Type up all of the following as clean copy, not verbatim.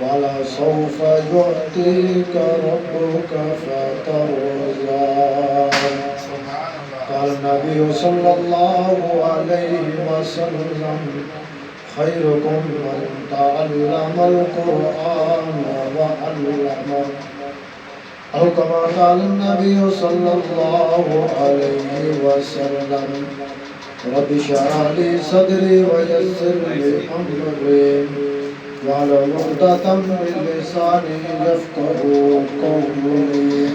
ولسوف يعطيك ربك فترضى. قال النبي صلى الله عليه وسلم خيركم من تعلم القرآن وعلمه أو كما قال النبي صلى الله عليه وسلم رب اشرح لي صدري ويسر لي أمري واحلل عقدة من لساني يفقهوا قولي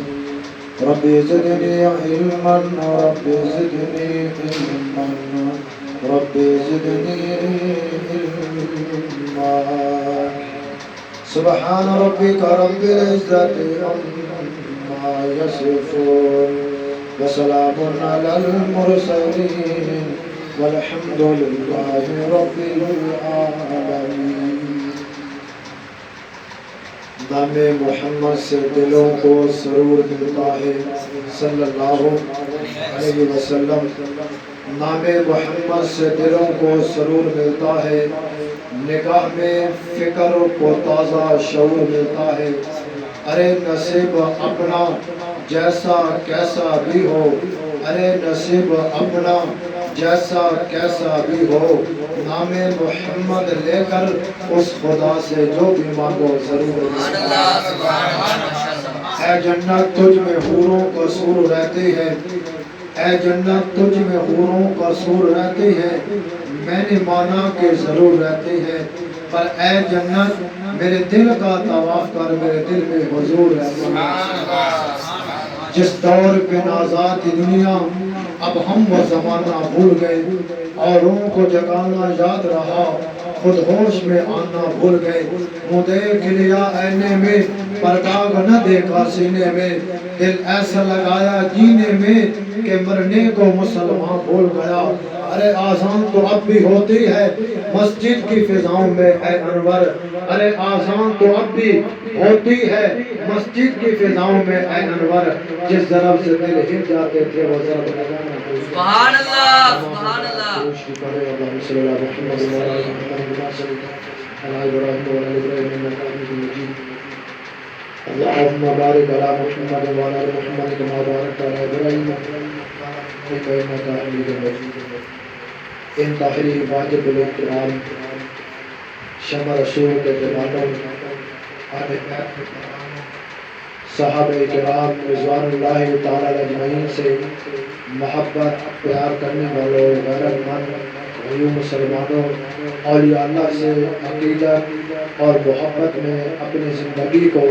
رب زدني علما رب زدني علما رب زدني علما. سبحان ربك رب العزة عما يصفون وسلام على المرسلين والحمد لله رب العالمين. نام محمد سے دلوں کو سرور ملتا ہے صلی اللہ علیہ وسلم. نام محمد سے دلوں کو سرور ملتا ہے، نگاہ میں فکر کو تازہ شعور ملتا ہے. ارے نصیب اپنا جیسا کیسا بھی ہو، ارے نصیب اپنا جیسا کیسا بھی ہو، نام محمد لے کر اس خدا سے جو بھی مانگو ضرور. اے جنت تجھ میں حوروں کا سور رہتی ہے، اے جنت تجھ میں حوروں کا سور رہتی ہے، میں نے مانا کہ ضرور رہتی ہے، پر اے جنت میرے دل کا طواف کر، میرے دل میں حضور رہتی ہے. جس دور پہ نازات تھی دنیا، اب ہم وہ زمانہ بھول گئے، اوروں کو جگانا یاد رہا، خود ہوش میں آنا بھول گئے. منہ دیکھ لیا اینے میں پر داغ نہ دیکھا سینے میں، دل ایسا لگایا جینے میں کہ مرنے کو مسلمان بھول گیا. ارے آزان تو اب بھی ہوتی ہے مسجد کی فضاؤں میں اے انور، ارے آزان تو اب بھی ہوتی ہے مسجد کی فضاؤں میں اے انور. جس ضرب سے دل ہل جاتے تھے وہ ضرب لگانا. سبحان اللہ سبحان اللہ. اللہم صلی علی محمد وعلی آل محمد کما صلیت علی ابراہیم وعلی آل ابراہیم انک حمید مجید. اللہم بارک علی محمد وعلی آل محمد کما بارکت علی ابراہیم انک حمید مجید. انتہائی واجب الاحترام شمع رسول کے دیوانوں، صحابہ کرام رضوان اللہ تعالی اجمعین سے محبت پیار کرنے والوں، غیرت مند بھائیوں مسلمانوں، اولیاء اللہ سے عقیدت اور محبت میں اپنی زندگی کو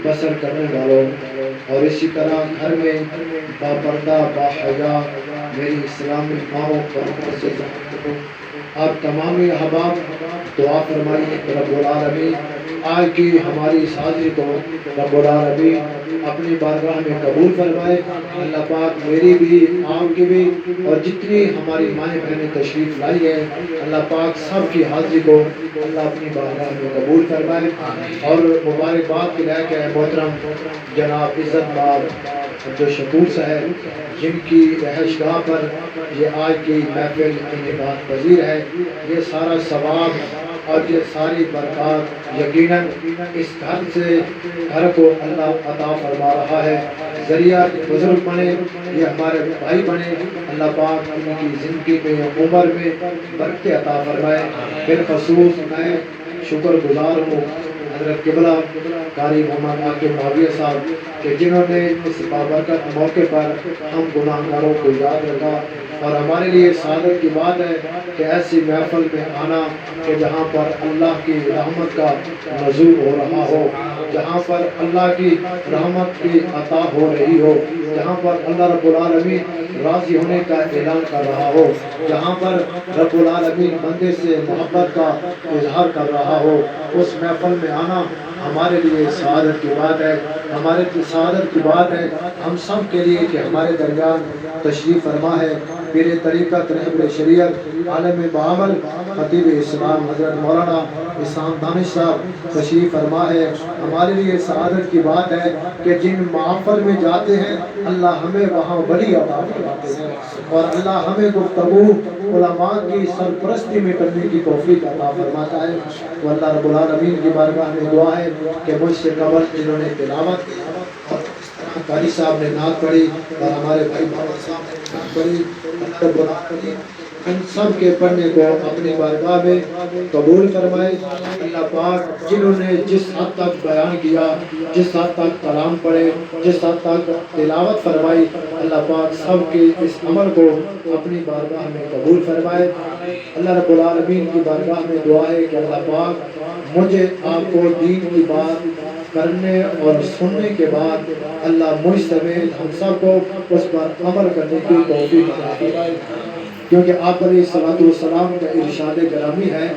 بسر کرنے والوں، اور اسی طرح گھر میں باپردہ باحیا میری اسلامی ماؤں پر آپ تمامی احباب دعا فرمائیے کہ رب العالمین آج کی ہماری اس حاضری کو رب العالمین اپنی بارگاہ میں قبول فرمائے. اللہ پاک میری بھی آپ کی بھی اور جتنی ہماری مائیں بہنیں تشریف لائی ہے، اللہ پاک سب کی حاضری کو اللہ اپنی بارگاہ میں قبول فرمائے. اور مبارکباد کے لائق ہے محترم جناب عزت باب جو شکور صاحب جن کی رہائش گاہ پر یہ آج کی محفل انعقاد پذیر ہے. یہ سارا ثواب اور یہ ساری برکات یقیناً اس گھر سے گھر کو اللہ عطا فرما رہا ہے. ذریعہ بزرگ بنے، یہ ہمارے بھائی بنے، اللہ پاک ان کی زندگی میں عمر میں برکت عطا فرمائے. بالخصوص میں شکر گزار ہوں حضرت قبلہ قاری محمد عاقب معاویہ صاحب کہ جنہوں نے اس بابرکت موقع پر ہم گناہگاروں کو یاد رکھا. اور ہمارے لیے سعادت کی بات ہے کہ ایسی محفل میں آنا کہ جہاں پر اللہ کی رحمت کا نزول ہو رہا ہو، جہاں پر اللہ کی رحمت کی عطا ہو رہی ہو، جہاں پر اللہ رب العالمین راضی ہونے کا اعلان کر رہا ہو، جہاں پر رب العالمین بندے سے محبت کا اظہار کر رہا ہو، اس محفل میں آنا ہمارے لیے سعادت کی بات ہے. ہمارے سعادت کی بات ہے ہم سب کے لیے کہ ہمارے درمیان تشریف فرما ہے پیر طریقت رہبر شریعت عالم بعمل خطیب اسلام حضرت مولانا اسام دانش صاحب تشریف فرما ہے. ہمارے لیے سعادت کی بات ہے کہ جن محفل میں جاتے ہیں اللہ ہمیں وہاں ولی عطا فرماتے ہیں، اور اللہ ہمیں گفتگو علماء کی سرپرستی میں کرنے کی توفیق عطا فرماتا ہے۔ تو اللہ رب العالمین کی بارگاہ میں دعا ہے کہ مجھ سے قبل جنہوں نے تلاوت کی اور قاری صاحب نے نعت پڑھی اور ہمارے بھائی بابا صاحب نے نعت پڑھی، اللہ رب العالمین ان سب کے پڑھنے کو اپنی بارگاہ میں قبول فرمائے۔ اللہ پاک جنہوں نے جس حد تک بیان کیا، جس حد تک کلام پڑھے، جس حد تک تلاوت فرمائی، اللہ پاک سب کے اس عمل کو اپنی بارگاہ میں قبول فرمائے۔ اللہ رب العالمین کی بارگاہ میں دعا ہے کہ اللہ پاک مجھے آپ کو دین کی بات کرنے اور سننے کے بعد اللہ مجھ سمیت ہم سب کو اس پر عمل کرنے کی توفیق عطا فرمائے۔ کیونکہ آپ علیہ الصلوۃ والسلام کا ارشاد گرامی ہے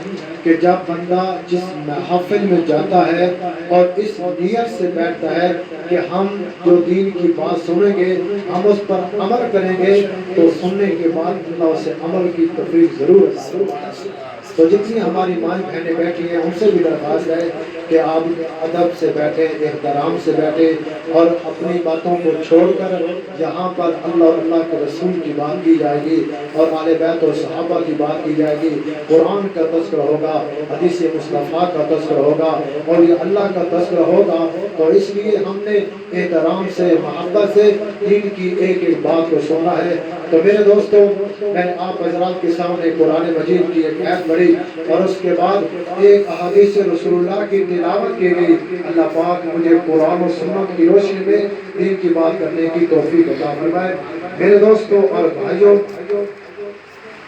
کہ جب بندہ جس محفل میں جاتا ہے اور اس نیت سے بیٹھتا ہے کہ ہم جو دین کی بات سنیں گے، ہم اس پر عمل کریں گے، تو سننے کے بعد اللہ اسے عمل کی توفیق ضرور عطا فرماتا ہے۔ تو جتنی ہماری مائیں بہنیں بیٹھی ہیں ان سے بھی درخواست ہے کہ آپ ادب سے بیٹھیں، احترام سے بیٹھیں، اور اپنی باتوں کو چھوڑ کر یہاں پر اللہ اور اللہ کے رسول کی بات کی جائے گی، اور آل بیت اور صحابہ کی بات کی جائے گی، قرآن کا تذکرہ ہوگا، حدیث مصطفیٰ کا تذکرہ ہوگا، اور یہ اللہ کا تذکرہ ہوگا۔ تو اس لیے ہم نے احترام سے، محبت سے دین کی ایک ایک بات کو سنا ہے۔ تو میرے دوستو، میں نے آپ حضرات کے سامنے قرآن مجید کی ایک آیت پڑھی اور اس کے بعد ایک احادیث رسول اللہ کی تلاوت کی گئی۔ اللہ پاک مجھے قرآن و سنت کی روشنی میں دین کی بات کرنے کی توفیق عطا فرمائے۔ میرے دوستو اور بھائیوں،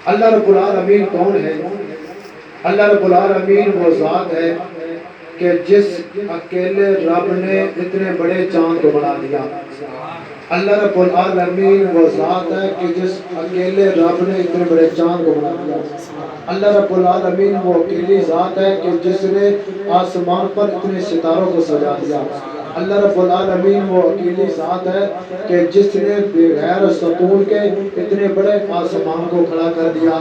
اللہ رب العالمین کون ہے؟ اللہ رب العالمین وہ ذات ہے کہ جس اکیلے رب نے اتنے بڑے چاند کو بنا دیا۔ اللہ رب العالمین وہ ذات ہے کہ جس اکیلے رب نے اتنے بڑے چاند کو بنا دیا۔ اللہ رب العالمین وہ اکیلی ذات ہے کہ جس نے آسمان پر اتنے ستاروں کو سجا دیا۔ اللہ رب العالمین وہ اکیلی ذات ہے کہ جس نے بغیر ستون کے اتنے بڑے آسمان کو کھڑا کر دیا۔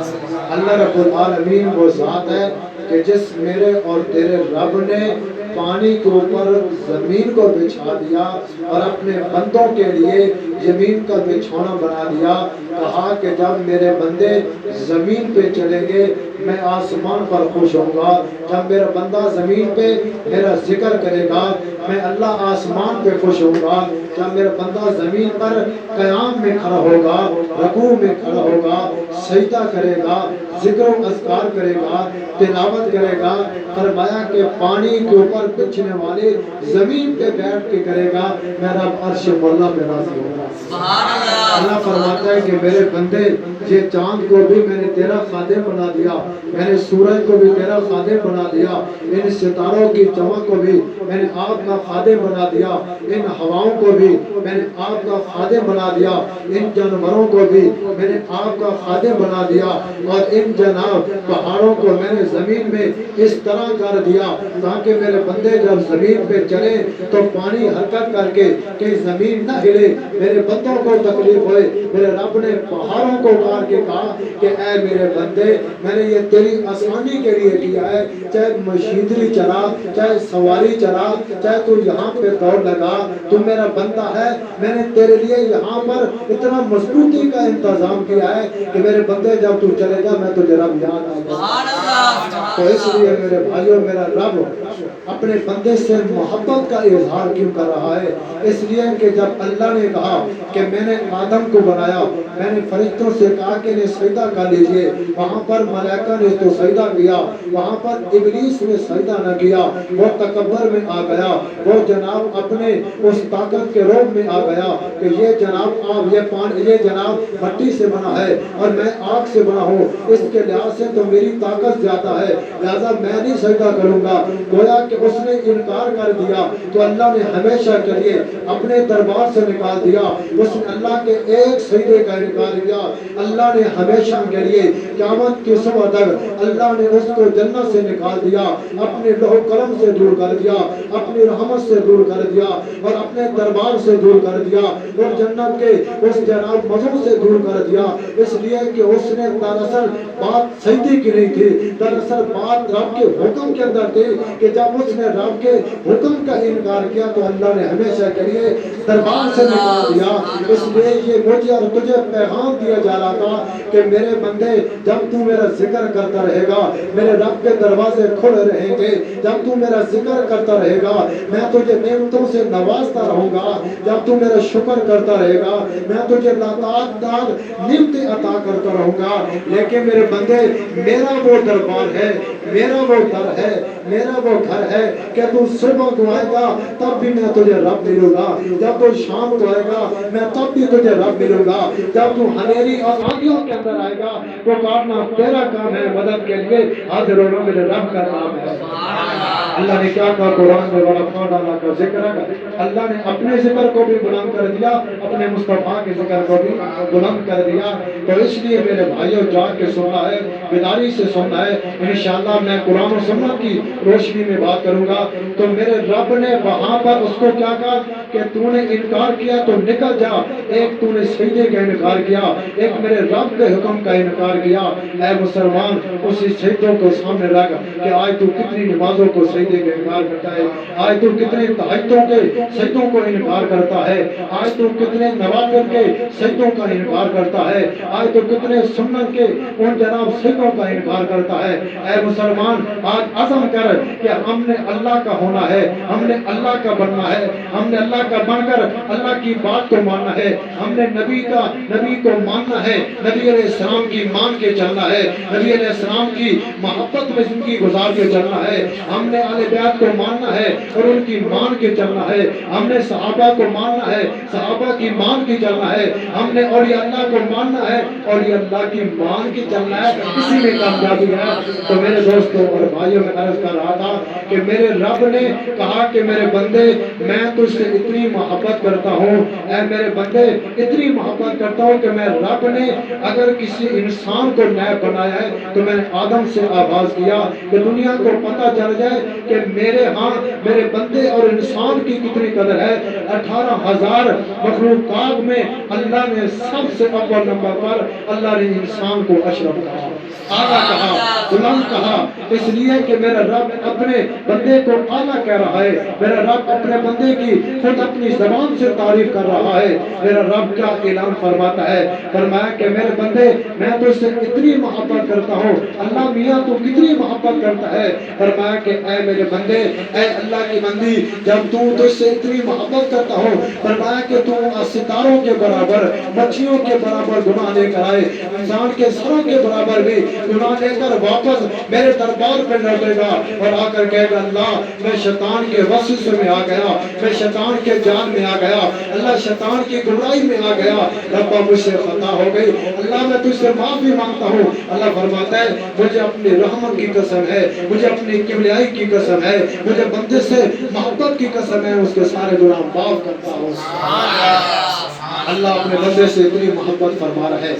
اللہ رب العالمین وہ ذات ہے کہ جس میرے اور تیرے رب نے پانی کے اوپر زمین کو بچھا دیا اور اپنے بندوں کے لیے زمین کا بچھونا بنا دیا۔ کہا کہ جب میرے بندے زمین پہ چلیں گے میں آسمان پر خوش ہوں گا، جب میرا بندہ زمین پہ میرا ذکر کرے گا میں اللہ آسمان پہ خوش ہوں گا، جب میرا بندہ زمین پر قیام میں کھڑا ہوگا، رکوع میں کھڑا ہوگا، سجدہ کرے گا، ذکر و اذکار کرے گا، تلاوت کرے گا۔ فرمایا کہ پانی کے اوپر بچھنے والے زمین پہ بیٹھ کے کرے گا، میرا عرش مولا پہ راضی ہوگا۔ اللہ فرماتا ہے کہ میرے بندے یہ چاند کو بھی میں نے تیرا خادم بنا دیا، میں نے سورج کو بھی تیرا خادم بنا دیا، ان ستاروں کی چمک کو بھی میں نے آپ کا خادم بنا دیا، ان ہواؤں کو بھی میں نے آپ کا خادم بنا دیا، ان جانوروں کو بھی میں نے آپ کا خادم بنا دیا، اور ان جناب پہاڑوں کو میں نے زمین میں اس طرح کر دیا تاکہ میرے بندے جب زمین پہ چلے تو پانی حرکت کر کے کہ زمین نہ ہلے، میرے بندوں کو تکلیف ہوئے۔ میرے رب نے پہاڑوں کو کار کے کہا کہ اے میرے بندے میں نے یہ تیری آسانی کے لیے کیا ہے، چاہے مشینری چلا، چاہے سواری چلا، چاہے تو یہاں پہ دوڑ لگا، تو میرا بندہ ہے، میں نے تیرے لیے یہاں پر اتنا مضبوطی کا انتظام کیا ہے کہ میرے بندے جب تو چلے گا میں تجھے رب یاد آئے گا۔ تو اس لیے میرے بھائیوں میرا رب اپنے بندے سے محبت کا اظہار کیوں کر رہا ہے؟ اس لیے کہ جب اللہ نے کہا کہ میں نے آدم کو بنایا، میں نے فرشتوں سے کہا کہ انہیں سجدہ کر لیجئے، وہاں پر ملائکہ نے تو سجدہ کیا، وہاں پر ابلیس نے سجدہ نہ کیا، وہ تکبر میں آ گیا، وہ جناب اپنے اس طاقت کے روب میں آ گیا کہ یہ جناب آپ یہ جناب مٹی سے بنا ہے اور میں آگ سے بنا ہوں، اس کے لحاظ سے تو میری طاقت زیادہ ہے، لہذا میں نہیں سجدہ کروں گا۔ گویا کہ اس نے انکار کر دیا تو اللہ نے ہمیشہ کے لیے اپنے دربار سے نکال دیا، اس نے اللہ کے ایک سجدے کا انکار کیا، اللہ نے ہمیشہ کے لیے قیامت کی صبح تک اللہ نے اس کو جنت سے نکال دیا، اپنے لوح قلم سے دور کر دیا، اپنی رحمت سے دور کر دیا اور اپنے دربار سے دور کر دیا اور جنت کے اس جناب مزوں سے دور کر دیا، اس لیے کہ اس نے دراصل بات سجدے کی نہیں تھی، دراصل بات رب کے حکم کے اندر تھی کہ جب اس نے رب کے حکم کا انکار کیا تو اللہ نے ہمیشہ کے لیے دربار سے نکال دیا۔ اس لیے یہ مجھے اور تجھے پیغام دیا جا رہا تھا کہ میرے بندے جب تو میرا ذکر کرتا رہے گا میرے رب کے دروازے کھلے رہیں گے، جب تو میرا ذکر کرتا رہے گا میں تجھے نعمتوں سے نوازتا رہوں گا، جب تو میرا شکر کرتا رہے گا میں تجھے لاتعداد نعمتیں عطا کرتا رہوں گا۔ لیکن میرے بندے میرا وہ دربار ہے، میرا وہ در ہے، میرا وہ گھر ہے کہ تو صبح کو آئے گا تب بھی میں تجھے رب ملوں گا، جب تو شام کو آئے گا میں تب بھی تجھے رب ملوں گا، جب تو اندھیری اور آندھیوں کے اندر آئے گا پکارنا تیرا کام ہے، مدد کے لیے حاضر ہونا میرے رب کا کام ہے۔ اللہ نے کیا کہا قرآن میں وَرَفَعْنَا لَكَ ذِكْرَكَ، اللہ نے اپنے ذکر کو بھی بلند کر دیا، اپنے مصطفیٰ کے ذکر کو بھی بلند کر دیا۔ تو اس لیے میرے بھائیوں جاگ کے سننا ہے، بیداری سے سننا ہے۔ انشاءاللہ میں قرآن و سنت کی روشنی میں بات کروں گا۔ تو میرے رب نے وہاں پر اس کو کیا کہا کہ تو نے انکار کیا تو نکل جا، ایک تو نے سجدے کا انکار کیا، ایک میرے رب کے حکم کا انکار کیا۔ اے مسلمان اسی سجدوں کو سامنے رکھ کہ آج تو کتنی نمازوں کو سجدے کا انکار کرتا ہے، آج تو کتنے تہجدوں کے سجدوں کو انکار کرتا ہے، آج تو کتنے نوافل کے سجدوں کا انکار کرتا ہے، آج تو کتنے سنت کے ان جناب سجدوں کا انکار کرتا ہے۔ اے مسلمان آج عزم کر کہ ہم نے اللہ کا ہونا ہے، ہم نے اللہ کا بننا ہے، ہم نے اللہ کا بن کر اللہ کی بات کو ماننا ہے، ہم نے نبی کو ماننا ہے، نبی علیہ السلام کی مان کے چلنا ہے، نبی علیہ السلام کی محبت میں زندگی گزار کے چلنا ہے، ہم نے اہل بیت کو ماننا ہے اور ان کی مان کے چلنا ہے، ہم نے صحابہ کو ماننا ہے، صحابہ کی مان کے چلنا ہے، ہم نے اولیاء اللہ کو ماننا ہے، اولیاء اللہ کی مان کے چلنا ہے، اسی میں کامیابی ہے۔ تو میرے دوستوں اور بھائیوں میں عرض کر رہا تھا کہ میرے رب نے کہا کہ میرے بندے میں تجھ سے اتنی محبت کرتا ہوں، اے میرے بندے اتنی محبت کرتا ہوں کہ میں رب نے اگر کسی انسان کو نائب بنایا ہے تو میں نے آدم سے آغاز کیا کہ دنیا کو پتہ چل جائے کہ میرے ہاں میرے بندے اور انسان کی کتنی قدر ہے۔ 18,000 مخلوقات میں اللہ نے سب سے اول نمبر پر اللہ نے انسان کو اشرف کہا، اعلیٰ کہا، بلند کہا، اس لیے کہ میرا رب اپنے بندے کو اعلیٰ کہہ رہا ہے، میرا رب اپنے بندے کی خود اپنی زبان سے تعریف کر رہا ہے۔ میرا رب کا اعلان فرماتا ہے، فرمایا کہ میرے بندے میں تجھ سے اتنی محبت کرتا ہوں۔ اللہ میاں تو کتنی محبت کرتا ہے، فرمایا کہ اے میرے بندے، اے اللہ کی بندی جب تو تجھ سے اتنی محبت کرتا ہوں، فرمایا کہ تو ستاروں کے برابر مچھلیوں کے برابر گناہ لے کر آئے، انسان کے سروں کے برابر بھی گناہ لے کر واپس میرے دربار پہ لوٹے گا اور آ کر کہے گا اللہ میں شیطان کے وسوسے میں آ گیا، میں شیطان کے جال میں آ گیا، اللہ شیطان کی گمراہی میں آ گیا، ربا مجھ سے خطا ہو گئی، اللہ میں تجھ سے معافی مانگتا ہوں۔ اللہ فرماتا ہے مجھے اپنی رحمت کی قسم ہے، مجھے اپنی کبریائی کی قسم ہے، مجھے بندے سے محبت کی قسم ہے، اس کے سارے گناہ معاف کرتا ہوں۔ اللہ اپنے بندے سے اتنی محبت فرما رہا ہے،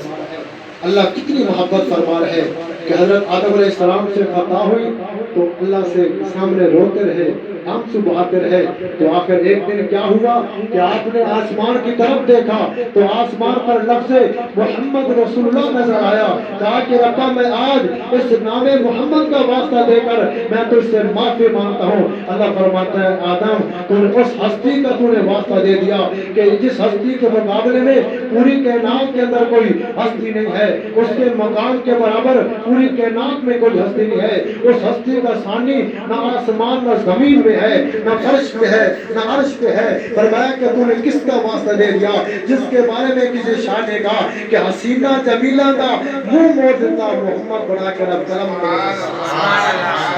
اللہ کتنی محبت فرما رہا ہے کہ حضرت آدم علیہ السلام سے خطا ہوئی تو اللہ سے سامنے روتے رہے، آنسو بہاتے رہے، تو آخر ایک دن کیا ہوا کہ آپ نے آسمان کی طرف دیکھا تو آسمان پر لفظ محمد رسول اللہ نظر آیا، کہا کہ ربا میں آج اس نام محمد کا واسطہ دے کر میں تجھ سے معافی مانگتا ہوں۔ اللہ فرماتا ہے آدم تو نے اس ہستی کا تو نے واسطہ دے دیا کہ جس ہستی کے مقابلے میں پوری کائنات کے اندر کوئی ہستی نہیں ہے، اس کے مقام کے برابر پوری کائنات میں کوئی ہستی نہیں ہے، اس ہستی کا ثانی نہ آسمان نہ زمین میں ہے، نہ فرش پہ ہے نہ عرش پہ ہے۔ فرمایا کہ تو نے کس کا واسطہ دے دیا جس کے بارے میں کسی شاہ نے کہا کہ حسینہ جمیلہ کا منہ موڑ دیتا محمد بنا کر اب قلم کرے۔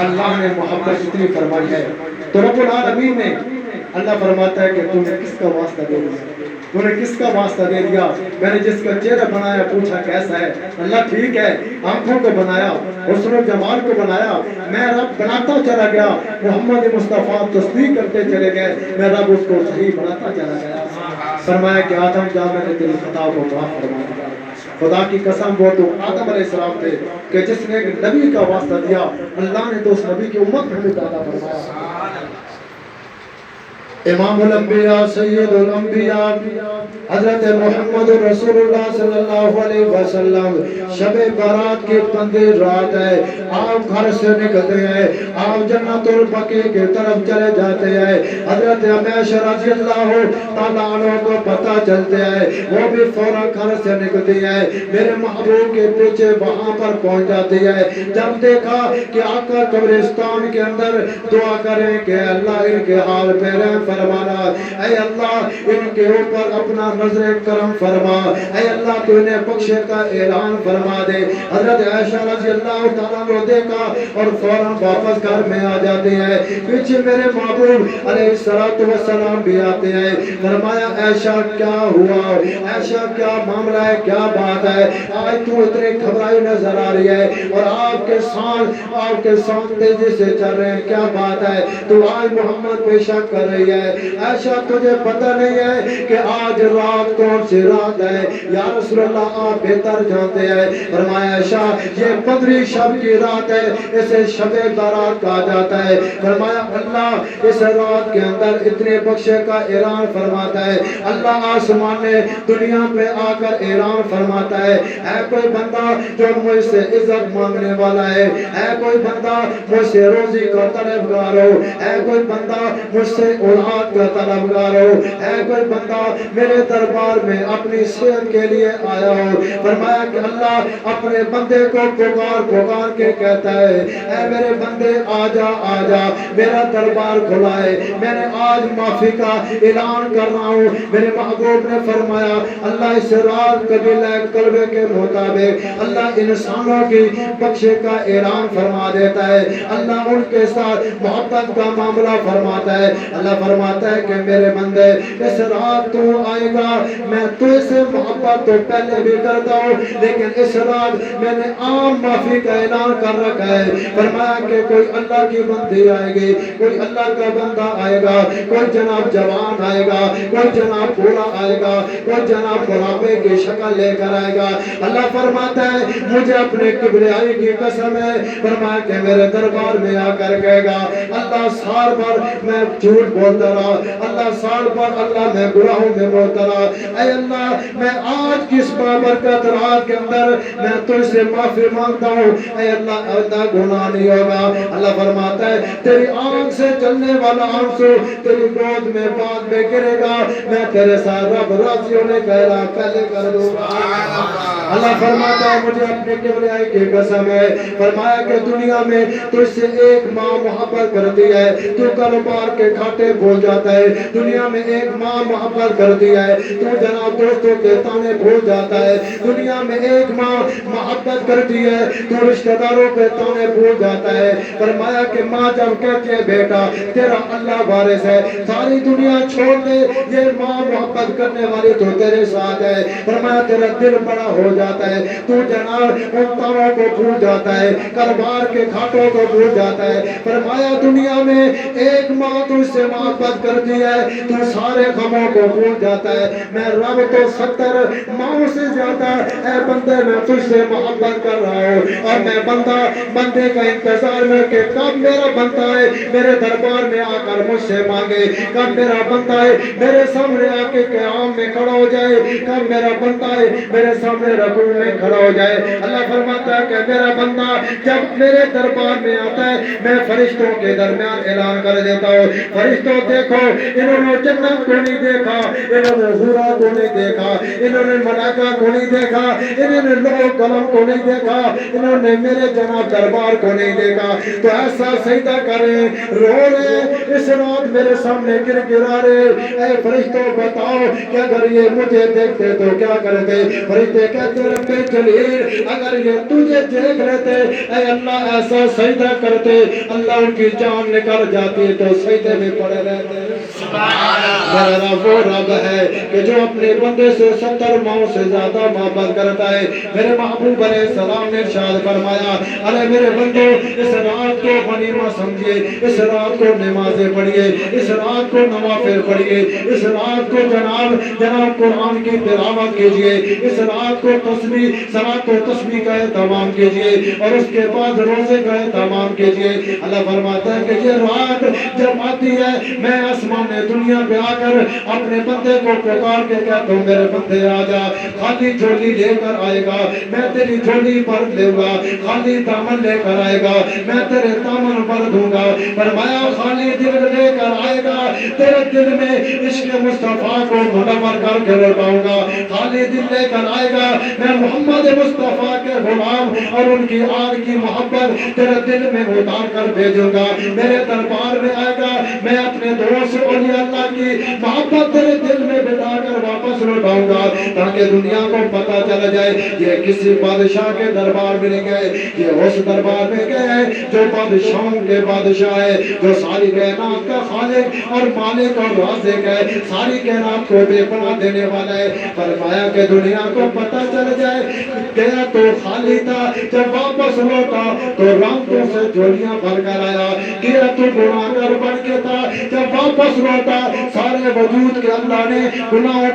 اللہ نے محبت اتنی فرمائی ہے تو رب العالمین نے اللہ فرماتا ہے کہ تو نے کس کا واسطہ دے دیا، تو نے کس کا واسطہ دے دیا، میں نے جس کا چہرہ بنایا پوچھا کیسا ہے، اللہ ٹھیک ہے، آنکھوں کو بنایا، حسن و جمال کو بنایا، میں رب بناتا چلا گیا، محمد مصطفیٰ تصدیق کرتے چلے گئے، میں رب اس کو صحیح بناتا چلا گیا۔ فرمایا کہ آدم جا میں نے تیری خطا کو معاف فرما دیا۔ خدا کی قسم وہ تو آدم علیہ السلام تھے کہ جس نے ایک نبی کا واسطہ دیا، اللہ نے تو اس نبی کی امت میں بھی پیدا فرمایا۔ امام الانبیاء سید الانبیاء حضرت محمد رسول اللہ صلی اللہ علیہ وسلم شب برات کی پندی رات ہے، آپ گھر سے نکلتے ہیں، آپ جنت البقیع کی طرف چلے جاتے ہیں، حضرت عائشہ رضی اللہ تعالیٰ عنہ کو پتہ چلتے ہیں، وہ بھی فوراً گھر سے نکلتی ہے، میرے محبوب کے پیچھے وہاں پر پہنچ جاتی ہے، جب دیکھا کہ آقا قبرستان کے اندر دعا کریں کہ اللہ ان کے حال پہ رحم فرمانا، اے اللہ ان کے اوپر اپنا نظر کرم فرما، اے اللہ تو انہیں بخشے کا اعلان فرما دے۔ حضرت عائشہ رضی اللہ تعالیٰ نے دیکھا اور فوراً واپس گھر میں آ جاتی ہے، پیچھے میرے محبوب علیہ السلام بھی آتے ہیں، فرمایا عائشہ کیا ہوا، عائشہ کیا معاملہ ہے، کیا بات ہے، آج تو اتنے گھبرائی نظر آ رہی ہے اور آپ کے ساتھ تیزی سے چل رہے ہیں، کیا بات ہے، تو آج محمد پہ شک کر رہی ہے، عائشہ تجھے پتہ نہیں ہے کہ آج رات کون سی رات ہے، یا رسول اللہ آپ بہتر جانتے ہیں، فرمایا عائشہ یہ بدری شب کی رات ہے، اسے شب برات کہا جاتا ہے، فرمایا اللہ اس رات کے اندر اتنے بخشے کا اعلان فرماتا ہے، اللہ آسمان نے دنیا پہ آ کر اعلان فرماتا ہے، اے کوئی بندہ جو مجھ سے عزت مانگنے والا ہے، اے کوئی بندہ مجھ سے روزی کا طلبگار ہو، اے کوئی بندہ مجھ سے اولاد کا طلبگار ہو، اے کوئی بندہ میرے دربار میں اپنی صحت کے لیے آیا ہو، فرمایا کہ اللہ اپنے بندے کو پکار کے کہتا ہے، اے میرے بندے آجا آجا، میرا دربار کھلا ہے، میں نے آج معافی کا اعلان کر رہا ہوں۔ میرے محبوب نے فرمایا اللہ اس رات قبیلہ کلبے کے مطابق اللہ انسانوں کی بخشے کا اعلان فرما دیتا ہے، اللہ ان کے ساتھ محبت کا معاملہ فرماتا ہے، اللہ فرماتا ہے کہ میرے بندے اس رات تو آئے گا، میں تو سے محبت تو پہلے بھی کرتا ہوں، لیکن اس رات میں نے عام معافی کا اعلان کر رکھا ہے، فرمایا کہ کوئی اللہ کی بندی آئے گی، کوئی اللہ کا بندہ آئے گا، کوئی جناب جوان آئے گا، کوئی جناب بوڑھا آئے گا، کوئی جناب بڑھاپے کی شکل لے کر آئے گا، اللہ فرماتا ہے مجھے اپنے کبریائی کی قسم ہے، فرمایا کہ میرے دربار میں آ کر کہے گا اللہ سال بھر میں جھوٹ بولتا رہا، اللہ سال بھر اللہ میں گناہوں میں بولتا رہا، اے اللہ میں آج کس بابرکت رات کے اندر میں تجھ سے معافی مانگتا ہوں، اے اللہ آئندہ گناہ نہیں ہوگا، اللہ فرماتا ہے تیری آنکھ سے چلنے والا آنسو تیری گود میں بعد میں گرے گا، میں تیرے ساتھ رب راضی ہونے کا اعلان پہلے کر دوں گا۔ اللہ فرماتا ہے مجھے اپنے کبریائی کی قسم ہے، فرمایا کہ دنیا میں تجھ سے ایک ماں محبت کرتی ہے، تو کاروبار کے کھاتے بھول جاتا ہے، دنیا میں ایک ماں محبت کرتی ہے، تو جناب دوستوں کے تانے بھول جاتا ہے، دنیا میں ایک ماں محبت کرتی ہے، تو رشتہ داروں کے تانے بھول جاتا ہے، فرمایا کہ ماں جب کہتی ہے بیٹا تیرا اللہ وارث ہے، ساری دنیا چھوڑ دے، یہ ماں محبت کرنے والی تو تیرے ساتھ ہے، فرمایا تیرا دل بڑا ہو جاتا ہے، تو جناب ان تانوں کو بھول جاتا ہے، کاروبار کے گھاٹوں کو بھول جاتا ہے، فرمایا دنیا میں ایک ماں تجھ سے محبت کرتی ہے، تو سارے غموں کو بھول جاتا ہے، میں رب تو 70 ماں سے زیادہ اے بندے میں تجھ سے محبت کر رہا ہوں، اور میں بندے کا انتظار میں کہ کب میرا بندہ ہے میرے دربار میں آ کر مجھ سے مانگے، کب میرا بندہ ہے میرے سامنے آ کے قیام میں کھڑا ہو جائے، کب میرا بندہ ہے میرے سامنے رکوع میں کھڑا ہو جائے، اللہ فرماتا ہے کہ میرا بندہ جب میرے دربار میں آتا ہے میں فرشتوں کے درمیان اعلان کر دیتا ہوں، فرشتوں دیکھو انہوں نے جنت کو نہیں دیکھا، انہوں نے حورا کو نہیں دیکھا، انہوں نے ملائکہ کو نہیں دیکھا، انہوں نے لوح قلم کو نہیں دیکھا، انہوں نے میرے جناب دربار کو نہیں دیکھا، تو ایسا سجدہ کریں رو رہے اس رات میرے سامنے گر گرا رہے، اے فرشتوں بتاؤ کہ اگر یہ مجھے دیکھتے تو کیا کرتے، فرشتے کہتے رب جلیل اگر یہ تجھے دیکھ لیتے اے اللہ ایسا سجدہ کرتے اللہ ان کی جان نکل جاتی تو سجدے میں پڑے رہتے۔ میرا رب وہ رب ہے کہ جو اپنے بندے سے 70 ماؤں سے زیادہ محبت کرتا ہے، میرے محبوب علیہ السلام نے ارشاد فرمایا ارے میرے بندو اس رات کو غنیمت سمجھیے، اس رات کو نمازیں پڑھیے، اس رات کو نوافل پڑھیے، اس رات کو جناب قرآن کی تلاوت کیجئے، اس رات کو تسبیح صلاۃ و تسبیح کا اہتمام کیجئے اور اس کے بعد روزے کا اہتمام کیجئے۔ اللہ فرماتا ہے کہ یہ رات جب آتی ہے میں میں آسمان دنیا پہ آ کر اپنے بندے کو پکار کے کہتا ہوں میرے بندے آ جا، خالی جھولی لے کر آئے گا میں تیری جھولی بھر دوں گا، خالی دامن لے کر آئے گا میں تیرے دامن بھر دوں گا۔ فرمایا خالی دل لے کر آئے گا تیرے دل میں عشق مصطفیٰ کو منور کر کے لوٹاؤں گا، خالی دل لے کر آئے گا میں محمد مصطفیٰ کے غلام اور ان کی آگ کی محبت تیرے دل میں اتار کر بھیجوں گا۔ میرے دربار میں آئے گا میں اپنے دوست اولیاء اللہ کی محبت تیرے دل میں بٹھا کر واپس لوٹاؤں گا، تاکہ دنیا کو پتہ چل جائے یہ کسی بادشاہ کے دربار میں نہیں گئے، یہ اس دربار میں گئے جو بادشاہوں کے بادشاہ ہے، جو ساری کائنات کا خالق اور مالک اور رازق ہے، ساری کائنات کو بے پناہ دینے والا ہے۔ فرمایا کہ دنیا کو پتہ چل جائے گیا تو خالی تھا، جب واپس لوٹا تو رامتوں سے جھولیاں بھر کر آیا، گیا تو گناہ گر بن کے تھا، جب واپس لوٹا سارے وجود کے اللہ نے گناہوں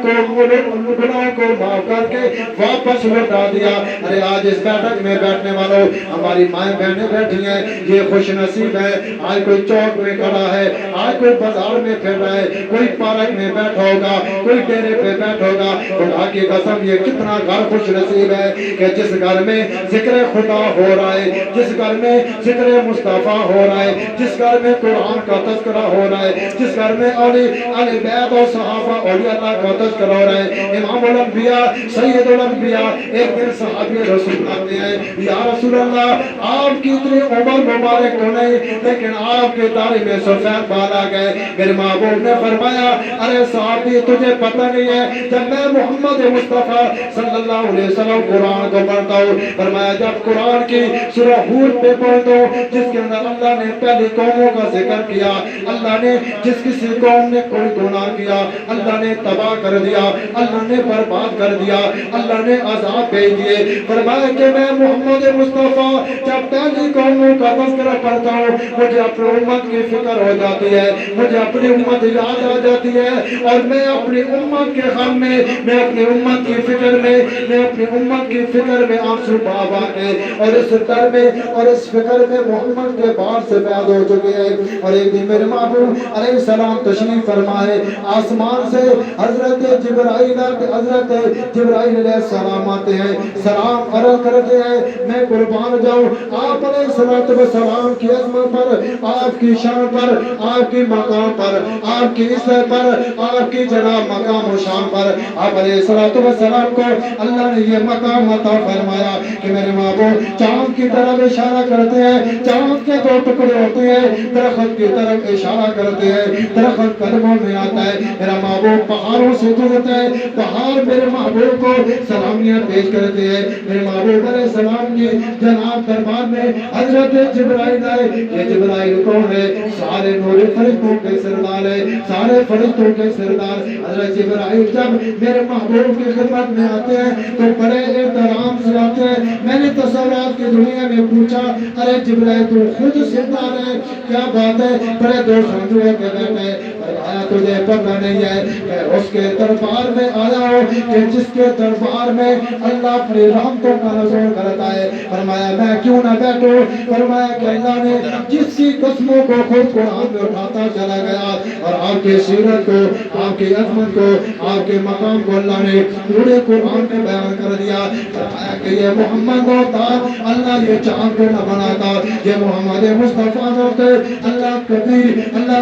کو معاف کر کے واپس لوٹا دیا۔ ارے آج اس بیٹھک میں بیٹھنے والوں ہماری مائیں بہنیں بیٹھی ہیں، یہ خوش نصیب ہے۔ آج کوئی چوک میں کھڑا ہے، آج کوئی بازار میں پھر رہا ہے، کوئی پارک میں بیٹھا ہوگا، کوئی ڈیرے پہ بیٹھا ہوگا۔ خدا کی قسم یہ کتنا گھر خوش نصیب ہے کہ جس گھر میں ذکر خدا ہو رہا ہے، جس گھر میں ذکر مصطفیٰ ہو رہا ہے، جس گھر میں قرآن کا تذکرہ ہو رہا ہے، جس گھر میں اہل بیت اور صحابہ اولیاء اللہ کا تذکرہ ہو رہا ہے۔ امام الانبیاء سید الانبیاء ایک دن صحابی رسول آتے ہیں، یا رسول اللہ آپ کی اتنی عمر مبارک تو نہیں لیکن آپ کے داڑھی میں سفید بال آ گئے۔ میرے محبوب نے فرمایا ارے صحابی تجھے پتہ نہیں ہے جب میں محمد مصطفیٰ صلی اللہ علیہ وسلم قرآن کو پڑھتا ہوں، فرمایا جب قرآن کی سورہ ہود پہ پڑھتا ہوں جس کے اندر اللہ نے پہلی قوموں کا ذکر کیا، اللہ نے جس کسی قوم نے کوئی گناہ کیا اللہ نے تباہ کر دیا، اللہ نے برباد کر دیا، اللہ نے عذاب بھیج دیے۔ فرمایا کہ میں محمد مصطفیٰ جب پہلی قوموں کا تذکرہ پڑھتا ہوں مجھے اپنی امت کی فکر ہو جاتی ہے، مجھے اپنی امت یاد آ جاتی ہے، اور میں اپنی امت کے غم میں، میں اپنی امت کی فکر میں، میں اپنی امت کی فکر میں آنسو بہا بہا کے اور اس در میں اور اس فکر میں محمد کے بار سے پیدا ہو چکے ہیں۔ اور ایک دن میرے محبوب علیہ السلام تشریف فرمائے، آسمان سے حضرت جبرائیل علیہ السلام آتے ہیں، سلام عرض کرتے ہیں میں قربان جاؤں آپ علیہ السلام کی عظمت پر، آپ کی شان پر، آپ کی مقام پر، آپ کی عزت پر، آپ کی جناب مقام و شان پر آپ علیہ السلام کو اللہ نے یہ مقام عطا فرمایا کہ میرے محبوب چاند کی طرف اشارہ کرتے ہیں، چاند کے دو ٹکڑے ہوتے ہیں، درخت کی طرف اشارہ کرتے ہیں، درخت قدموں میں آتا ہے، میرا محبوب پہاڑوں سے گزرتا ہے، پہاڑ میرے محبوب کو سلامیاں پیش کرتے ہیں۔ میرے محبوب علیہ السلام کی جناب دربار میں حضرت جبرائیل آئے، یہ جبرائیل کون ہے؟ سارے نور فرشتوں کے سردار ہے، سارے فرشتوں کے سردار۔ حضرت جبرائیل جب میرے محبوب کی خدمت میں آتے ہیں تو بڑے احترام سے آتے ہیں۔ میں نے تصورات کی دنیا میں پوچھا ارے جبرائیل تو خود سردار ہے، کیا بات ہے؟ بڑے دو سنجو کے بیٹھے، فرمایا تجھے پتہ نہیں ہے میں اس کے دربار میں آیا ہوں کہ جس کے دربار میں اللہ اپنی رحمتوں کا نزول کرتا ہے۔ فرمایا میں کیوں نہ بیٹھوں؟ فرمایا کہ اللہ نے جس کی قسموں کو خود قرآن میں اٹھاتا چلا گیا اور آپ کی سیرت کو، آپ کی عظمت کو، آپ کے مقام کو اللہ نے پورے قرآن میں بیان کر دیا۔ فرمایا کہ یہ محمد ہوتا اللہ یہ چاند کو نہ بناتا، یہ محمد مصطفیٰ ہوتے اللہ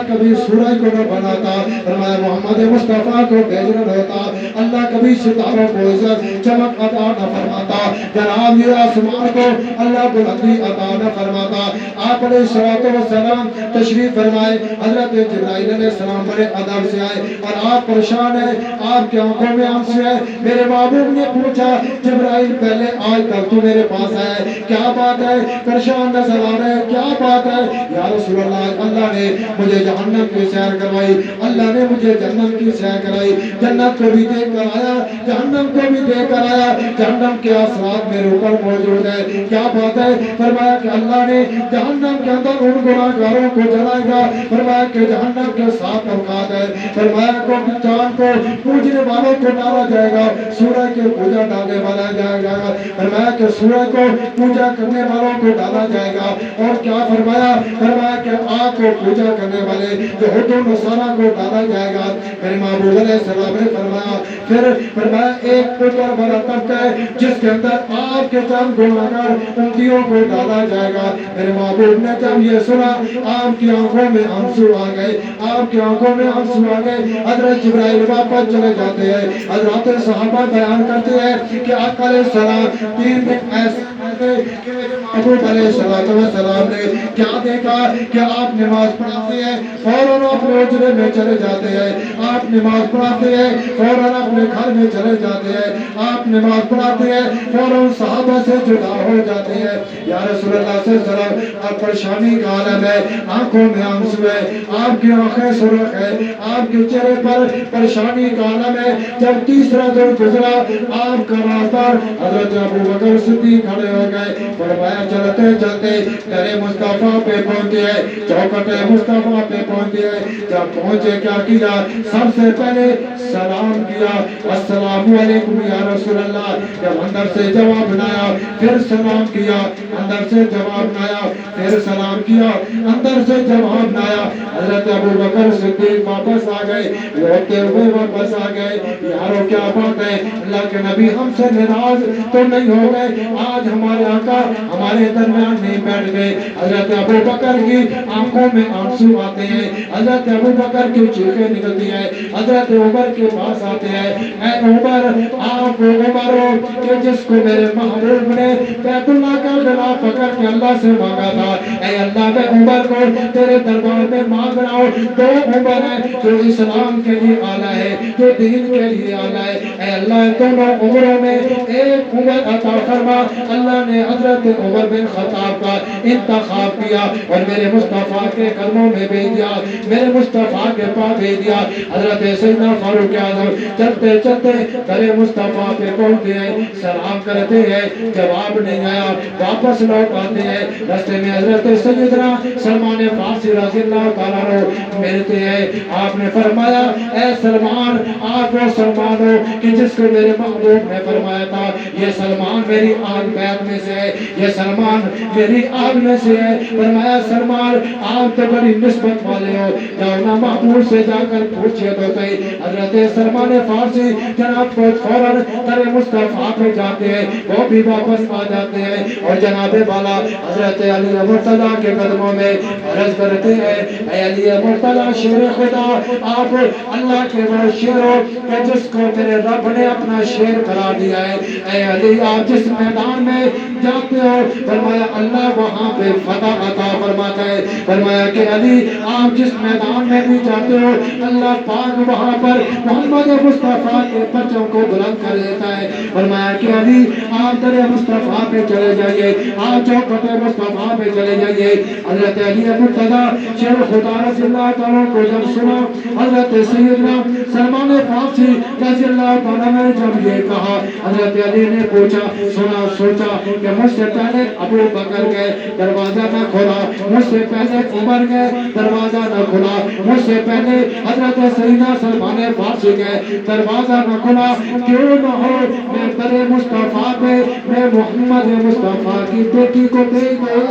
کبھی سورج کو نہ بناتا، فرمایا محمد مصطفیٰ کو بھیجنا ہوتا اللہ کبھی ستاروں کو عزت چمک عطا نہ فرماتا، جناب یہ آسمان کو اللہ بلندی عطا نہ فرماتا۔ آپ علیہ السلام تشریف فرمائے، حضرت جبرائیل علیہ السلام بڑے ادب سے آئے اور آپ پریشان ہیں، آپ کی آنکھوں میں آنسو ہے۔ میرے محبوب نے پوچھا جبرائیل پہلے آج تک تو میرے پاس ہے، کیا بات ہے؟ پریشان نظر آ رہے ہیں، کیا بات ہے؟ یا رسول اللہ اللہ نے مجھے جہنم کی سیر کروائی، اللہ نے مجھے جنت کی سیر کرائی، جنت کو بھی دیکھ کر آیا، جہنم کو بھی دیکھ کر آیا، جہنم کے اثرات میرے اوپر موجود ہے، کیا بات ہے؟ فرمایا کہ اللہ نے جہنم کے اندر ان گناہگاروں کو جلائے گا، فرمایا کہ جہنم کے 7 طبقات ہے، فرمایا کہ چاند کو پوجنے والوں کو ڈالا جائے گا، سورج کے پوجا ڈالنے والا جائے گا، فرمایا کہ سورج کو پوجا کرنے والوں کو ڈالا جائے گا، اور کیا فرمایا؟ فرمایا کہ آگ کو پوجا کرنے والے یہود و نصارہ کو ڈالا جائے گا. میرے محبوب علیہ السلام نے فرمایا پھر فرمایا ایک پتر بڑا طبقہ ہے جس کے اندر آپ کے چند گناہگار امتیوں کو ڈالا جائے گا. میرے محبوب نے جب یہ سنا آپ کی آنکھوں میں آنسو آ گئے, آپ کی آنکھوں میں آنسو آ گئے. حضرت جبرائیل واپس چلے جاتے ہیں. حضرات صحابہ بیان کرتے ہیں کہ آقا علیہ السلام 3 دن ایسے کہ میرے محبوب علیہ السلام نے کیا دیکھا کہ آپ نماز پڑھاتے ہیں فوراً اپنے حجرے میں چلے جاتے ہیں, آپ نماز پڑھاتے ہیں فوراً اپنے گھر میں چلے جاتے ہیں, آپ نماز پڑھاتے ہیں فوراً صحابہ سے جدا ہو جاتے ہیں. یا رسول اللہ صلی اللہ علیہ وسلم آپ پریشانی کا عالم ہے, آنکھوں میں آنسو ہے, آپ کی آنکھیں سرخ ہے, آپ کے چہرے پر پریشانی کا عالم ہے. جب تیسرا دن گزرا آپ کا رازدار حضرت ابوبکر صدیق کھڑے ہو گئے. فرمایا چلتے چلتے در مصطفیٰ پہ پہنچے ہیں, چوکھٹ مصطفیٰ پہ پہنچے ہیں. جب پہنچے کیا کیا, سب سے پہلے سلام کیا, السلام علیکم یا رسول اللہ. جب اندر سے جواب نہ آیا پھر سلام کیا, اندر سے جواب نہ آیا پھر سلام کیا, اندر سے جواب نہ آیا. حضرت ابوبکر صدیق واپس آ گئے, روتے ہوئے واپس آ گئے. یارو کیا بات ہے, اللہ کے نبی ہم سے ناراض تو نہیں ہو گئے, آج ہمارے آقا ہمارے درمیان نہیں بیٹھ گئے. حضرت ابوبکر کی آنکھوں میں آنسو آتے ہیں, حضرت ابوبکر کی چیخیں نکلتی ہیں. حضرت عمر کے پاس آتے ہیں, اے عمر آپ وہ عمر ہو کہ جس کو میرے محبوب نے بیت اللہ کا گلا پکڑ کے اللہ سے مانگا تھا. اے اللہ میں عمر کو تیرے دربار میں مانگ رہا ہوں. 2 عمر ہے جو اسلام کے لیے آلہ ہے, جو دین کے لیے آلہ ہے. اے اللہ دونوں عمروں میں ایک عمر عطا فرما. اللہ نے حضرت عمر بن خطاب کا انتخاب کیا اور میرے مصطفیٰ کے قدموں میں بھیج دیا, میرے مصطفیٰ کے پاس بھیج دیا. حضرت سیدنا فاروق اعظم چلتے چلتے در مصطفیٰ پہ پہنچتے ہیں, سلام کرتے ہیں, جواب نہیں آیا, واپس لوٹ آتے ہیں. راستے میں حضرت سیدنا سلمان فارسی رضی اللہ تعالیٰ عنہ ملتے ہیں. آپ نے فرمایا اے سلمان, آپ وہ سلمان ہو کہ جس کو میرے محبوب نے فرمایا تھا یہ سلمان میری آل بیت میں سے ہے, یہ سلمان میری آل میں سے ہے. فرمایا سلمان آپ تو بڑی نسبت والے ہو, جاؤ نا محبوب سے جا کر پوچھئے تو صحیح. حضرت سلمان فارسی جناب کو فوراً در مصطفیٰ پہ جاتے ہیں, وہ بھی واپس آ جاتے ہیں اور جناب والا حضرت علی مرتضیٰ کے قدموں میں عرض کرتے ہیں اے علی مرتضیٰ شیر خدا, آپ اللہ کے وہ شیر ہو کہ جس کو میرے رب نے اپنا شیر قرار دیا ہے. اے علی آپ جس میدان میں جاتے ہو فرمایا اللہ وہاں پہ فتح عطا فرماتا ہے. فرمایا کہ علی آپ جس میدان میں بھی جاتے ہو اللہ پاک وہاں پر محمد مصطفیٰ کے پرچم کو بلند کر دیتا ہے. فرمایا کہ علی آپ در مصطفیٰ پہ چلے جائیے, آپ چوکھٹ مصطفیٰ پہ چلے جائیے. حضرت علی مرتضیٰ شیر خدا رضی اللہ تعالیٰ کو جب سنا, حضرت سیدنا سلمان فارسی رضی اللہ تعالیٰ نے جب یہ کہا, حضرت علی نے پوچھا سنا سوچا کہ مجھ سے پہلے ابو بکر گئے دروازہ نہ کھولا, مجھ سے پہلے عمر گئے دروازہ نہ کھلا, مجھ سے پہلے حضرت سیدنا سلمان فارسی گئے دروازہ نہ کھلا. کیوں نہ ہو میں در مصطفیٰ پہ میں محمد مصطفیٰ کی بیٹی کو بھیج دوں.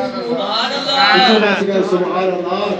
سبحان اللہ.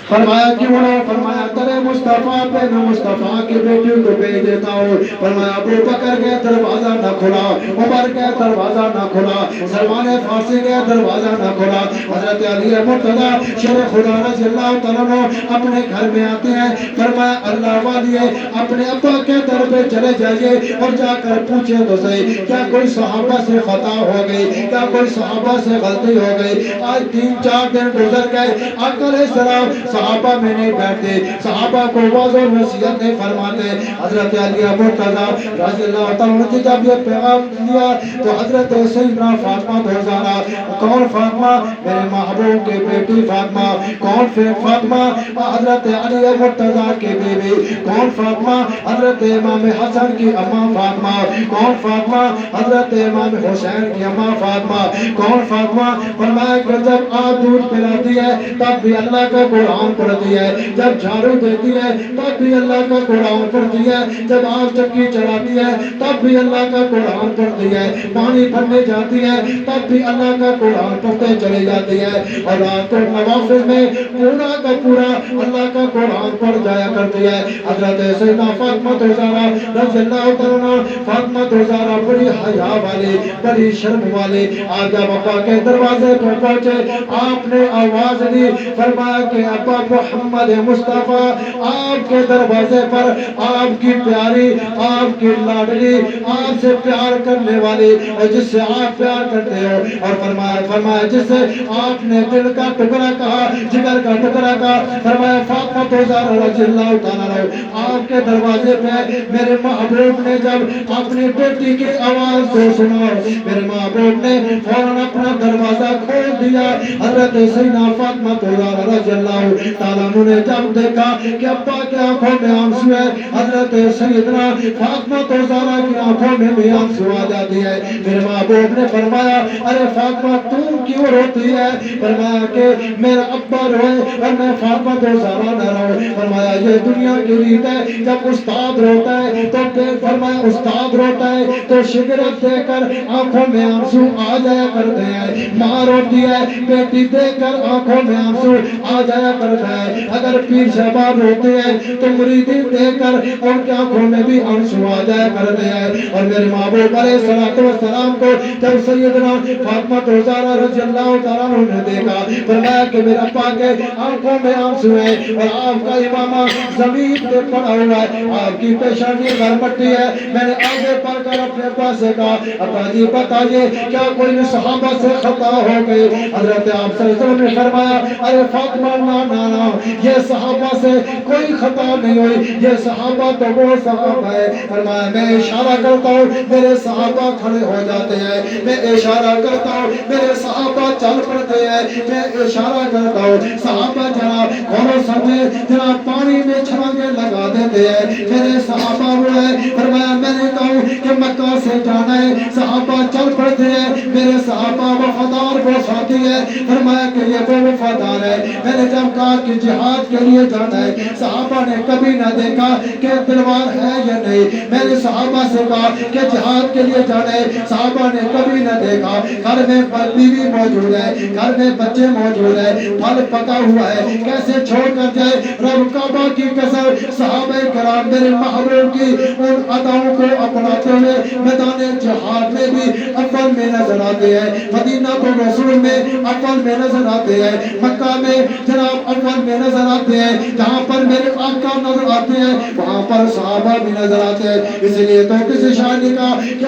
فرمایا کیوں نہ, فرمایا در مصطفیٰ پہ میں مصطفیٰ کی بیٹی کو بھیج دیتا ہوں. فرمایا ابو بکر گئے دروازہ نہ کھلا, عمر گئے دروازہ نہ کھلا, سلمان فارسی گئے دروازہ نہ کھلا. حضرت علی مرتضیٰ شیر خدا رضی اللہ تعالیٰ عنہ اپنے گھر میں آتے ہیں. فرمایا اللہ والیے اپنے ابا کے در پہ چلے جائیے اور جا کر پوچھے تو صحیح کیا کوئی صحابہ سے خطا ہو گئی, کیا کوئی صحابہ سے غلطی ہو گئی. آج 3-4 دن گزر گئے, آقا علیہ السلام صحابہ میں نہیں بیٹھتے, صحابہ کو واضح و نصیحت نہیں فرماتے. حضرت علی مرتضیٰ رضی اللہ تعالیٰ عنہ جب یہ پیغام دیا تو حضرت سیدنا فاطمہ بھوزارا, کون فاطمہ, میرے محبوب کی بیٹی فاطمہ. کون فاطمہ, حضرت علی مرتضیٰ کی بیوی. کون فاطمہ, حضرت امام حسن کی اماں فاطمہ. کون فاطمہ, حضرت امام حسین کی اماں فاطمہ. کون فاطمہ, فرمایا کہ جب آپ دودھ پلاتی ہے تب بھی اللہ کا قرآن قرآن پڑھتی ہے، جب جھاڑو دیتی ہے تب بھی اللہ کا قرآن پڑھتی ہے، جب آگ چکی چلاتی ہے تب بھی اللہ کا قرآن پڑھتی ہے، پانی بھرنے جاتی ہے تب بھی اللہ کا قرآن پڑھتے چلے جاتی ہے، اور رات کو نوافل میں پورا کا پورا اللہ کا قرآن پڑھ جایا کرتی ہے۔ حضرت سیدہ فاطمہ زہرا رضی اللہ تعالیٰ، فاطمہ زہرا بڑی حیا والی، بڑی شرم والی، آج جب ابا کے دروازے پر پہنچے آپ نے آواز دی، فرمایا کہ ابا محمد مصطفیٰ آپ کے دروازے پر آپ کی پیاری، آپ کی لاڈلی، آپ سے پیار کرنے والی، اور جس سے آپ پیار کرتے ہو، اور فرمایا جس سے آپ نے دل کا ٹکڑا کہا، جگر کا ٹکڑا کہا، فرمایا فاطمہ زہرا رضی اللہ تعالیٰ آپ کے دروازے پہ میرے محبوب نے جب اپنی بیٹی کی آواز کو سنا، میرے محبوب نے فوراً اپنا دروازہ کھول دیا۔ حضرت سیدہ فاطمہ زہرا رضی اللہ تعالیٰ نے جب دیکھا کہ ابا کی آنکھوں میں آنسو ہے، حضرت سیدنا فاطمہ زہرا کی آنکھوں میں بھی آنسو آ جاتی ہے، میرے محبوب نے فرمایا ارے فاطمہ تم کیوں روتی ہے؟ فرمایا کہ میرا ابا روئے اور میں فاطمہ زہرا نہ روئے۔ فرمایا یہ دنیا کی ریت ہے، جب استاد روتا ہے تو فرمایا استاد روتا ہے تو شگرت دے کر آنکھوں میں آنسو آ جایا کرتے ہیں، ماں روتی ہے بیٹی دیکھ کر آنکھوں میں آنسو آ جایا کرتا ہے، اگر پیر صاحب روتے ہیں تو مریدی دیکھ کر ان کی آنکھوں میں بھی آنسو آ جایا کرتے ہیں۔ اور میرے محبوب علیہ السلام کو جب سیدنا فاطمہ زہرا رضی اللہ تعالیٰ نے دیکھا، فرمایا کہ میرا ابا کے آنکھوں میں آنسو ہے اور آپ کا امامہ زمین پہ پڑا ہوا ہے، آپ کی پیشانی گرمٹی ہے۔ میں نے آگے پڑھ کر اپنے ابا سے کہا ابا جی بتائیے کیا کوئی صحابہ سے خطا ہو گئی؟ حضرت آپ صلی اللہ علیہ وسلم نے فرمایا ارے فاطمہ نا یہ صحابہ سے کوئی خطا نہیں ہوئی، یہ صحابہ تو وہ صحابہ ہے۔ فرمایا میں اشارہ کرتا ہوں میرے صحابہ کھڑے ہو جاتے ہیں، میں اشارہ کرتا ہوں میرے صحابہ چل پڑتے ہیں، میں اشارہ کرتا ہوں صحابہ جناب گھوڑوں سمیت جناب پانی میں چھلانگیں لگا دیتے ہیں، میرے صحابہ ہوئے۔ فرمایا میں نے کہا کہ مکہ سے جانا ہے، صحابہ چل پڑتے ہیں، میرے صحابہ وفادار وہ ساتھی ہے۔ فرمایا کہ یہ وہ وفادار ہے۔ میں نے جب کہا کہ جہاد کے لیے جانا ہے، صحابہ نے کبھی نہ دیکھا کہ تلوار ہے یا نہیں۔ میں نے صحابہ سے کہا کہ جہاد کے لیے جانا ہے، صحابہ نے کبھی نہ دیکھا، گھر میں بیوی موجود ہے، گھر میں بچے موجود ہے، پھل پکا ہوا ہے، کیسے چھوڑ کر جائے؟ رب کعبہ کی قسم صحابہ کرام میرے محبوب کی ان اداؤں کو اپناتے ہوئے میدان جہاد میں بھی اول میں نظر آتے ہیں، مدینہ تو رسول میں اول میں نظر آتے ہیں، مکہ میں جناب اول میں نظر آتے ہیں، جہاں پر میرے آقا نظر آتے ہیں وہاں پر صحابہ بھی نظر آتے ہیں۔ اس لیے تو کسی شاعر نے کہا کہ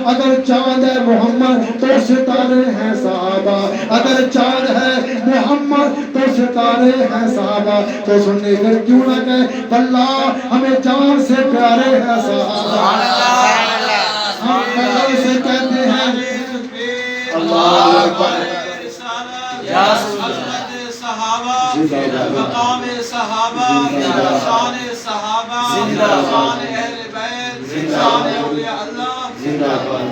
اگر چاند ہے محمد تو ستارے ہیں صحابہ، اگر چاند ہے محمد تو ستارے ہیں صحابہ، تو سننے پھر کیوں نہ کہے واللہ ہمیں جان سے پیارے ہیں صحابہ، ہم قلب سے کہتے ہیں اللہ اکبر یا صحابہ، مقام صحابہ، شان صحابہ، شان اہل بیت، شان اولیاء اللہ۔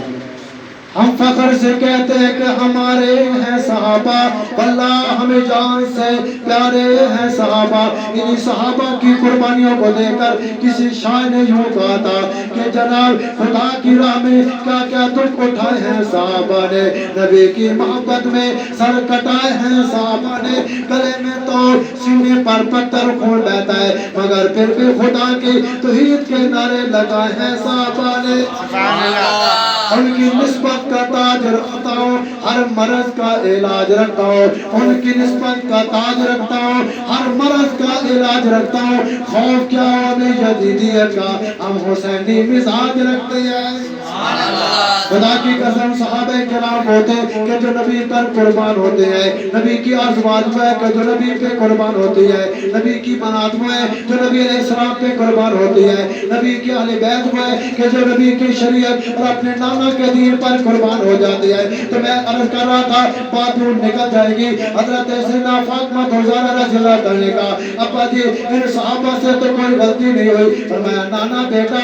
ہم فخر سے کہتے ہیں کہ ہمارے ہیں صحابہ، واللہ ہمیں جان سے پیارے ہیں صحابہ۔ انہی صحابہ کی قربانیوں کو دے کر کسی شاعر نے یوں کہا تھا کہ جناب خدا کی راہ میں کیا کیا دکھ اٹھائے ہیں صحابہ نے، نبی کی محبت میں سر کٹائے ہیں صحابہ نے، گلے میں تو سینے پر پتھر خون بہتا ہے مگر پھر بھی خدا کی توحید کے نعرے لگائے ہیں صحابہ نے۔ ان کی نسبت کا تاج رکھتا ہوں، ہر مرض کا علاج رکھتا ہوں، ان کی نسبت کا تاج رکھتا ہوں، ہر مرض کا علاج رکھتا ہوں، خوف کیا ہونے یزیدیت کا، ہم حسینی مزاج رکھتے ہیں۔ خدا کی قسم صحابہ کرام ہوتے کہ جو نبی پر قربان ہوتے ہیں، نبی کی ازواج میں کہ جو نبی پہ قربان ہوتی ہے، نبی کی بنات میں جو نبی علیہ السلام پہ قربان ہوتی ہے، نبی کی اہل بیت میں کہ جو نبی کی شریعت اور اپنے نانا کے دین پر قربان ہو جاتی ہے۔ تو میں عرض کر رہا تھا بات دور نکل جائے گی۔ حضرت سیدنا فاطمہ زہرا رضی اللہ تعالیٰ نے کہا ابا جی ان صحابہ سے تو کوئی غلطی نہیں ہوئی۔ فرمایا نانا بیٹا